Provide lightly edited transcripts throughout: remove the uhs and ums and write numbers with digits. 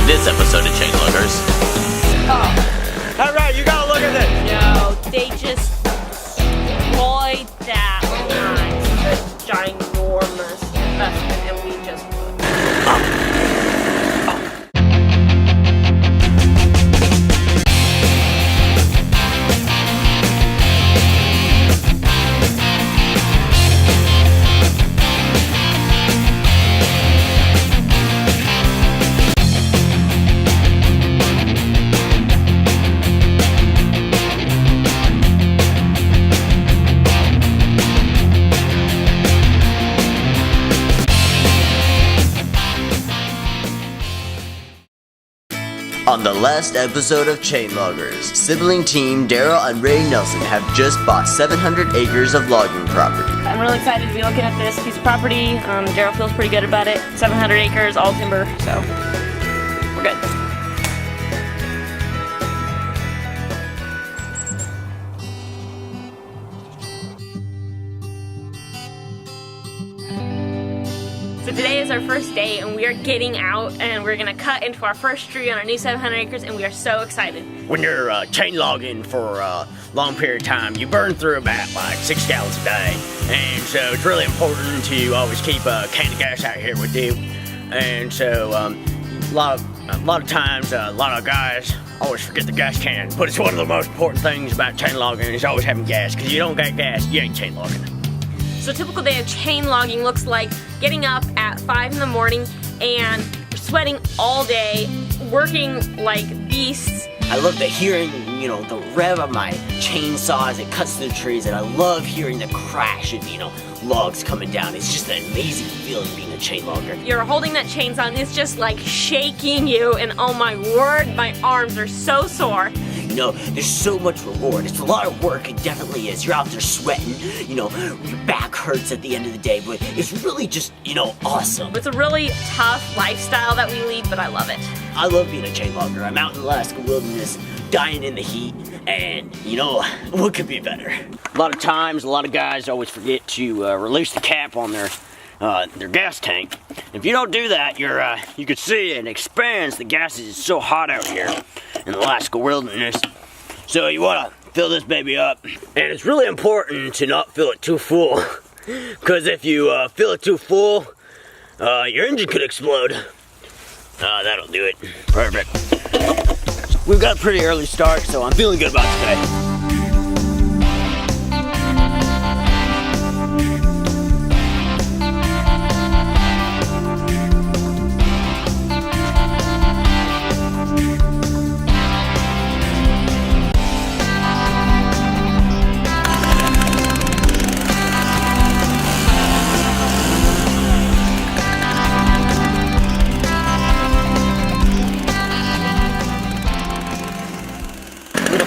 this episode of Chain Loggers. Oh. Alright, you gotta look at this. No, they just destroyed that line. The ginormous investment, and we just On the last episode of Chain Loggers, sibling team Daryl and Ray Nelson have just bought 700 acres of logging property. I'm really excited to be looking at this piece of property. Daryl feels pretty good about it. 700 acres, all timber, so we're good. So today is our first day and we are getting out and we're gonna cut into our first tree on our new 700 acres and we are so excited. When you're chain logging for a long period of time, you burn through about like 6 gallons a day. And so it's really important to always keep a can of gas out here with you. And so a lot of times, a lot of guys always forget the gas can. But it's one of the most important things about chain logging is always having gas. Because you don't got gas, you ain't chain logging. So a typical day of chain logging looks like getting up at 5 in the morning and sweating all day, working like beasts. I love the hearing, the rev of my chainsaw as it cuts through the trees, and I love hearing the crash of, logs coming down. It's just an amazing feeling being a chain logger. You're holding that chainsaw and it's just like shaking you, and oh my word, my arms are so sore. There's so much reward. It's a lot of work, it definitely is. You're out there sweating, your back hurts at the end of the day, but it's really just, awesome. It's a really tough lifestyle that we lead, but I love it. I love being a chain logger. I'm out in the Alaska wilderness, dying in the heat, and, what could be better? A lot of times, a lot of guys always forget to release the cap on their gas tank. If you don't do that, you can see it expands. The gas is so hot out here in the Alaska wilderness. So you want to fill this baby up. And it's really important to not fill it too full. Because if you fill it too full, your engine could explode. That'll do it. Perfect. We've got a pretty early start, so I'm feeling good about today.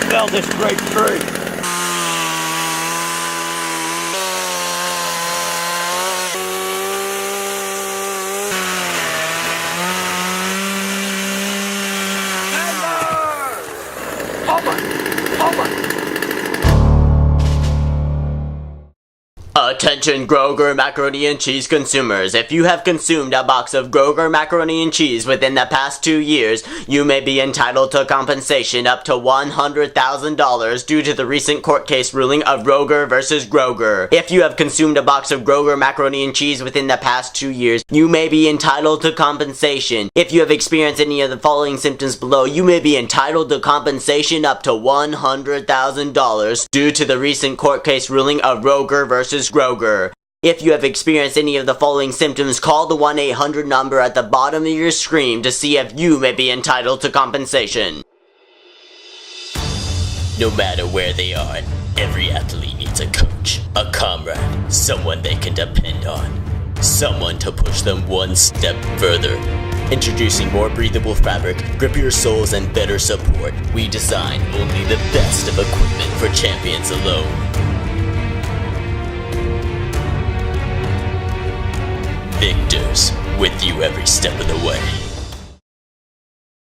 Fell this great tree. Attention Groger macaroni and cheese consumers. If you have consumed a box of Groger macaroni and cheese within the past 2 years, you may be entitled to compensation up to $100,000 due to the recent court case ruling of Roger versus Groger. If you have consumed a box of Groger macaroni and cheese within the past 2 years, you may be entitled to compensation. If you have experienced any of the following symptoms below, you may be entitled to compensation up to $100,000 due to the recent court case ruling of Roger versus Groger. If you have experienced any of the following symptoms, call the 1-800 number at the bottom of your screen to see if you may be entitled to compensation. No matter where they are, every athlete needs a coach, a comrade, someone they can depend on, someone to push them one step further. Introducing more breathable fabric, grippier soles, and better support, we design only the best of equipment for champions alone. Victors, with you every step of the way.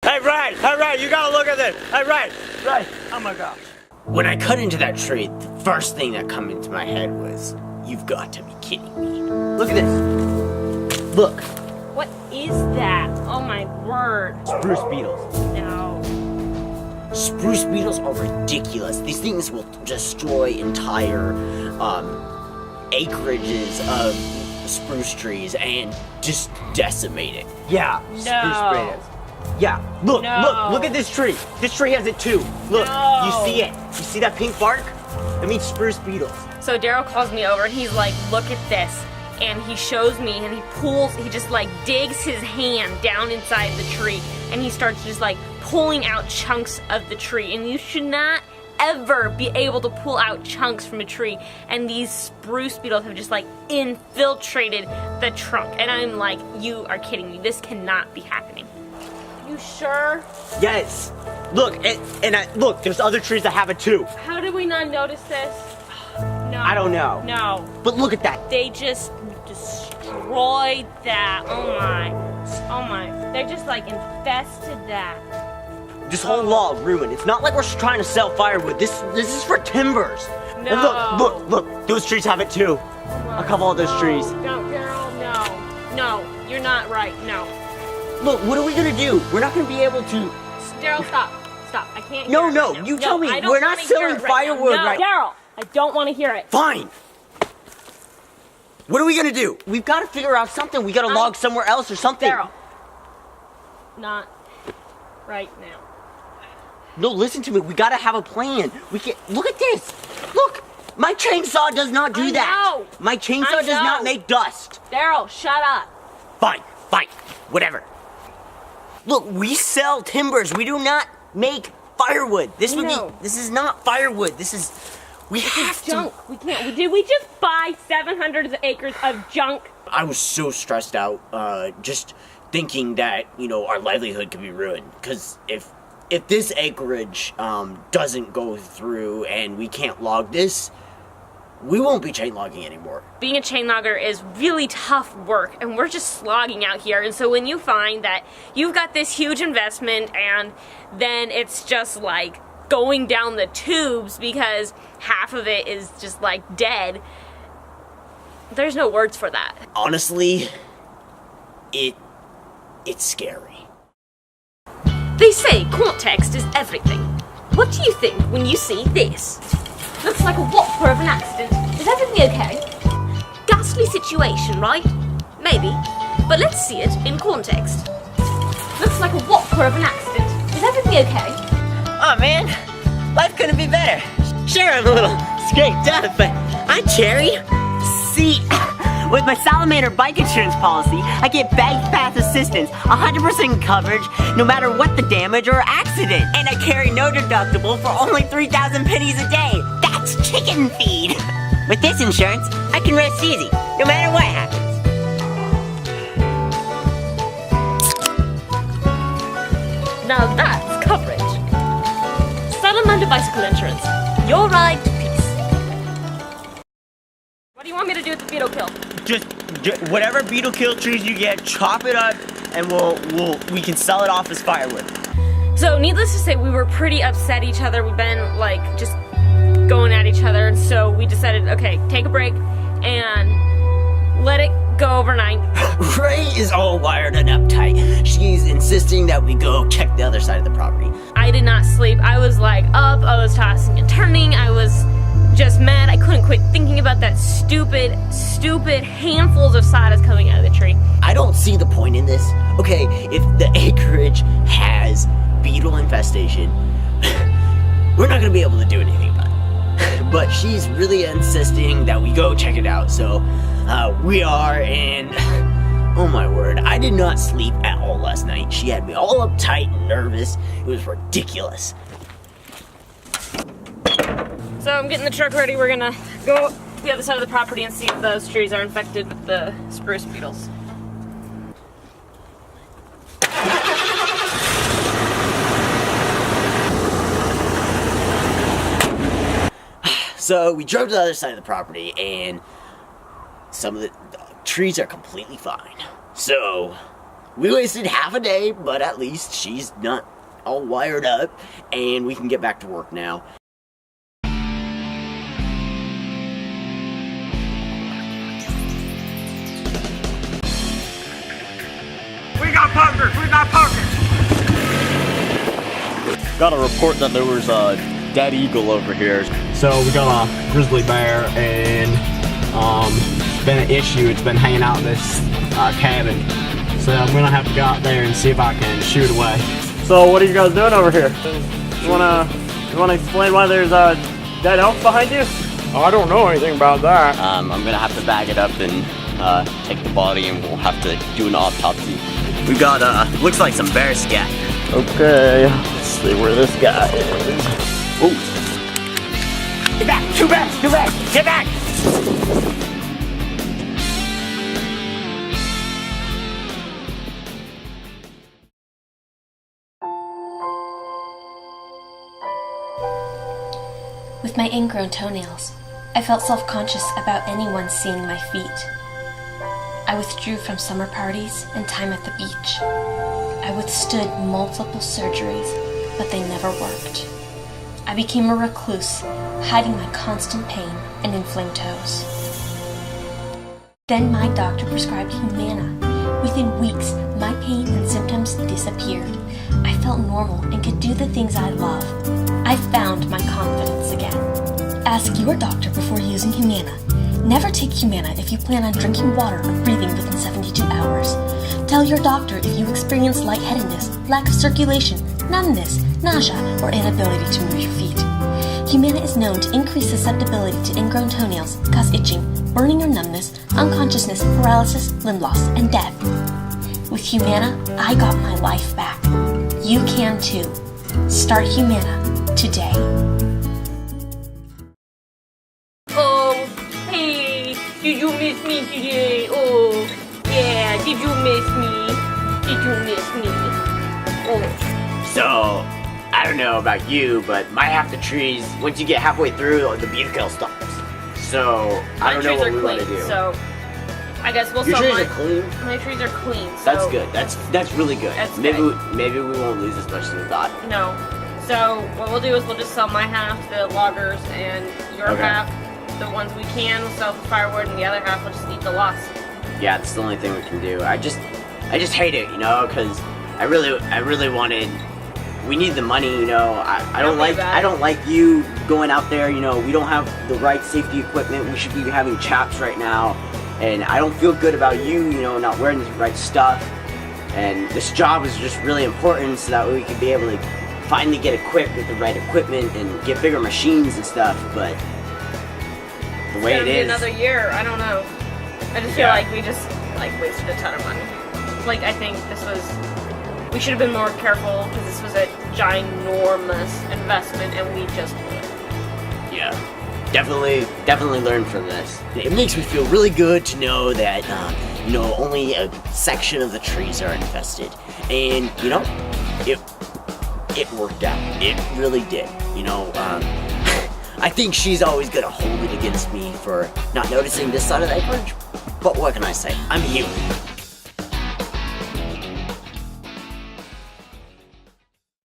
Hey, Ray, you gotta look at this. Hey, Ray, oh my gosh. When I cut into that tree, the first thing that came into my head was, you've got to be kidding me. Look at this. Look. What is that? Oh my word. Spruce beetles. No. Spruce beetles are ridiculous. These things will destroy entire acreages of spruce trees and just decimate it. Yeah, No. spruce beetles. Yeah, look, No. look at this tree. This tree has it too. Look, No. you see it? You see that pink bark? That means spruce beetles. So Daryl calls me over and he's like, look at this. And he shows me and he just like digs his hand down inside the tree and he starts just like pulling out chunks of the tree. And you should not ever be able to pull out chunks from a tree. And these spruce beetles have just like infiltrated the trunk. And I'm like, you are kidding me. This cannot be happening. You sure? Yes. Look, look, there's other trees that have it too. How did we not notice this? No. I don't know. No. But look at that. They just destroyed that. Oh my. They just like infested that. This whole log ruined. It's not like we're trying to sell firewood. This is for timbers. No. And look, those trees have it too. A couple of those trees. No, Daryl, no. No, you're not right. No. Look, what are we gonna do? We're not gonna be able to. Daryl, stop. Stop. I can't No, hear it no, right now. you tell me. I don't We're not wanna hear selling it right now. firewood No, right- Daryl, I don't want to hear it. Fine. What are we gonna do? We've got to figure out something. We gotta log somewhere else or something. Daryl. Not right now. No, listen to me. We gotta have a plan. We can look at this. Look, my chainsaw does not do I that. know. My chainsaw I does not know. make dust. Daryl, shut up. Fine, whatever. Look, we sell timbers. We do not make firewood. This is not firewood. We have to. Junk. We can't. Did we just buy 700 acres of junk? I was so stressed out, just thinking that, our livelihood could be ruined. Because if this acreage doesn't go through and we can't log this, we won't be chain logging anymore. Being a chain logger is really tough work, and we're just slogging out here. And so when you find that you've got this huge investment and then it's just like going down the tubes because half of it is just like dead, there's no words for that. Honestly, it's scary. They say context is everything. What do you think when you see this? Looks like a whopper of an accident. Is everything okay? Ghastly situation, right? Maybe. But let's see it in context. Looks like a whopper of an accident. Is everything okay? Oh man, life couldn't be better. Sure, I'm a little scraped up, but I'm Cherry. See, with my Salamander bike insurance policy, I get bike path assistance, 100% coverage, no matter what the damage or accident. And I carry no deductible for only 3,000 pennies a day. That's chicken feed. With this insurance, I can rest easy, no matter what happens. Now that's coverage. Salamander bicycle insurance. Your ride to peace. What do you want me to do with the beetle kill? Just whatever beetle kill trees you get, chop it up, and we can sell it off as firewood. So needless to say, we were pretty upset each other. We've been like just going at each other, and so we decided, okay, take a break and let it go overnight. Ray is all wired and uptight. She's insisting that we go check the other side of the property. I did not sleep. I was like up, I was tossing and turning, I was just mad. I couldn't quit thinking about that stupid handfuls of sawdust coming out of the tree. I don't see the point in this. Okay, if the acreage has beetle infestation, we're not gonna be able to do anything about it. But she's really insisting that we go check it out, so we are, and oh my word, I did not sleep at all last night. She had me all uptight and nervous. It was ridiculous. So I'm getting the truck ready. We're gonna go to the other side of the property and see if those trees are infected with the spruce beetles. So we drove to the other side of the property, and some of the trees are completely fine. So we wasted half a day, but at least she's not all wired up, and we can get back to work now. got a report that there was a dead eagle over here. So we got a grizzly bear, and it's been an issue. It's been hanging out in this cabin. So I'm gonna have to go out there and see if I can shoot it away. So what are you guys doing over here? You wanna explain why there's a dead elk behind you? I don't know anything about that. I'm gonna have to bag it up and take the body, and we'll have to do an autopsy. We've got, looks like some bear scat. Okay, let's see where this guy is. Ooh. Get back! Get back! Get back! Get back! With my ingrown toenails, I felt self-conscious about anyone seeing my feet. I withdrew from summer parties and time at the beach. I withstood multiple surgeries, but they never worked. I became a recluse, hiding my constant pain and inflamed toes. Then my doctor prescribed Humana. Within weeks, my pain and symptoms disappeared. I felt normal and could do the things I love. I found my confidence again. Ask your doctor before using Humana. Never take Humana if you plan on drinking water or breathing within 72 hours. Tell your doctor if you experience lightheadedness, lack of circulation, numbness, nausea, or inability to move your feet. Humana is known to increase susceptibility to ingrown toenails, cause itching, burning or numbness, unconsciousness, paralysis, limb loss, and death. With Humana, I got my life back. You can too. Start Humana today. Oh, hey, did you miss me today? Oh, yeah, did you miss me? Did you miss me? Oh. So, I don't know about you, but my half the trees, once you get halfway through, the beef kill stops. So, I don't know what we want to do. So, I guess we'll Your sell trees mine. are clean? My trees are clean, so... That's good. That's really good. That's maybe good. maybe we won't lose as much as we thought. No. So, what we'll do is we'll just sell my half to the loggers, and your Okay. half, the ones we can, we'll sell for firewood, and the other half we'll just eat the loss. Yeah, that's the only thing we can do. I just hate it, you know, because I really wanted. We need the money, you know. I don't like you going out there, you know. We don't have the right safety equipment. We should be having chaps right now, and I don't feel good about you, you know, not wearing the right stuff. And this job is just really important, so that way we could be able to finally get equipped with the right equipment and get bigger machines and stuff. But the way It's gonna it be is, another year. I don't know. I just feel Yeah. like we just wasted a ton of money. Like, I think this was. We should have been more careful because this was a ginormous investment, and we just. yeah, definitely learn from this. It makes me feel really good to know that, you know, only a section of the trees are infested, and you know, it worked out. It really did. You know, I think she's always gonna hold it against me for not noticing this side of the acreage. But what can I say? I'm human.